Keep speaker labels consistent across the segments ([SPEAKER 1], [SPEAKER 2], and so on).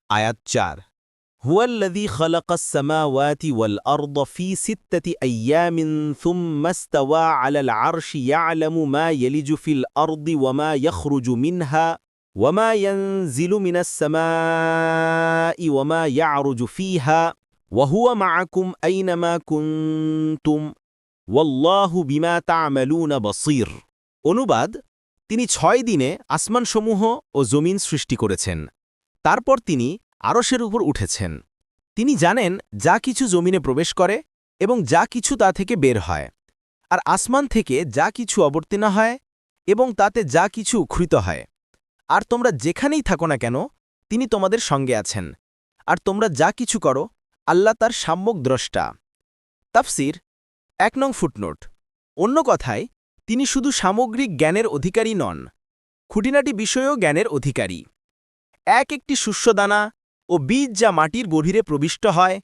[SPEAKER 1] আয়াত ৪ হুয়াল্লাযী খালাকাস সামাওয়াতি ওয়াল আরদা ফি সিত্তাতি আইয়ামিন থুম্মা ইসতাওয়া আলাল আরশি ইয়ালামু মা ইয়ালিজু ফিল আরদি ওয়া মা ইয়াখরুজু মিনহা ওয়া মা ইয়ানজিলু মিনাস সামাই ওয়া মা ইয়ারুজু ফিহা ওয়া হুয়া মাআকুম আইনামা কুনতুম ওয়াল্লাহু বিমা তা'মালুনা বাসীর। অনুবাদ: তিনি ৬ দিনে আসমানসমূহ ও জমিন সৃষ্টি করেছেন। তারপর তিনি আরশের উপর উঠেছেন। তিনি জানেন যা কিছু জমিনে প্রবেশ করে এবং যা কিছু তা থেকে বের হয়, আর আসমান থেকে যা কিছু অবতীর্ণ হয় এবং তাতে যা কিছু উক্ষৃত হয়। আর তোমরা যেখানেই থাকো না কেন, তিনি তোমাদের সঙ্গে আছেন, আর তোমরা যা কিছু করো, আল্লাহ তার সম্যক দ্রষ্টা। তাফসির ১ নং ফুটনোট: অন্য কথায়, তিনি শুধু সামগ্রিক জ্ঞানের অধিকারী নন, খুঁটিনাটি বিষয়েও জ্ঞানের অধিকারী। একটি শস্যদানা ও বীজ যা মাটির গভীরে প্রবিষ্ট হয়,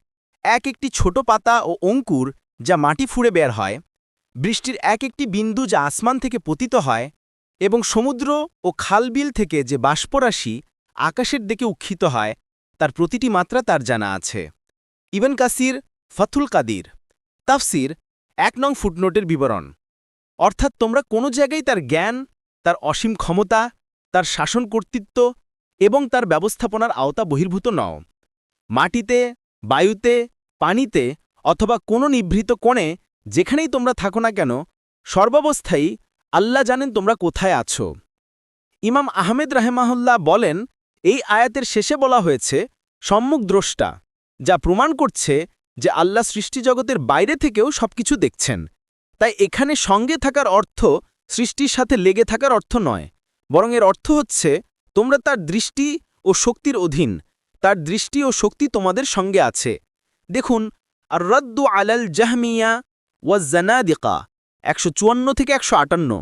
[SPEAKER 1] একটি ছোট পাতা ও অঙ্কুর যা মাটি ফুঁড়ে বের হয়, বৃষ্টির একটি বিন্দু যা আসমান থেকে পতিত হয়, এবং সমুদ্র ও খালবিল থেকে যে বাষ্পরাশি আকাশের দিকে উক্ষিত হয়, তার প্রতিটি মাত্রা তার জানা আছে। ইবন কাসির ফাথুল কাদির। তাফসির ১ নং ফুটনোটের বিবরণ: অর্থাৎ তোমরা কোনো জায়গায় তার জ্ঞান, তার অসীম ক্ষমতা, তার শাসন কর্তৃত্ব এবং তার ব্যবস্থাপনার আওতা বহির্ভূত নও। মাটিতে, বায়ুতে, পানিতে অথবা কোনো নিভৃত কোণে যেখানেই তোমরা থাকো না কেন, সর্বাবস্থায় আল্লাহ জানেন তোমরা কোথায় আছো। ইমাম আহমেদ রাহেমাহুল্লাহ বলেন, এই আয়াতের শেষে বলা হয়েছে সম্যক দ্রষ্টা, যা প্রমাণ করছে যে আল্লাহ সৃষ্টিজগতের বাইরে থেকেও সবকিছু দেখছেন। তাই এখানে সঙ্গে থাকার অর্থ সৃষ্টির সাথে লেগে থাকার অর্থ নয়, বরং এর অর্থ হচ্ছে তোমরা তার দৃষ্টি ও শক্তির অধীন, তার দৃষ্টি ও শক্তি তোমাদের সঙ্গে আছে। দেখুন আর রদ্দু আলাল জাহমিয়া ওয়াজ জানাদিকা ১৫৪ থেকে ১৫৮।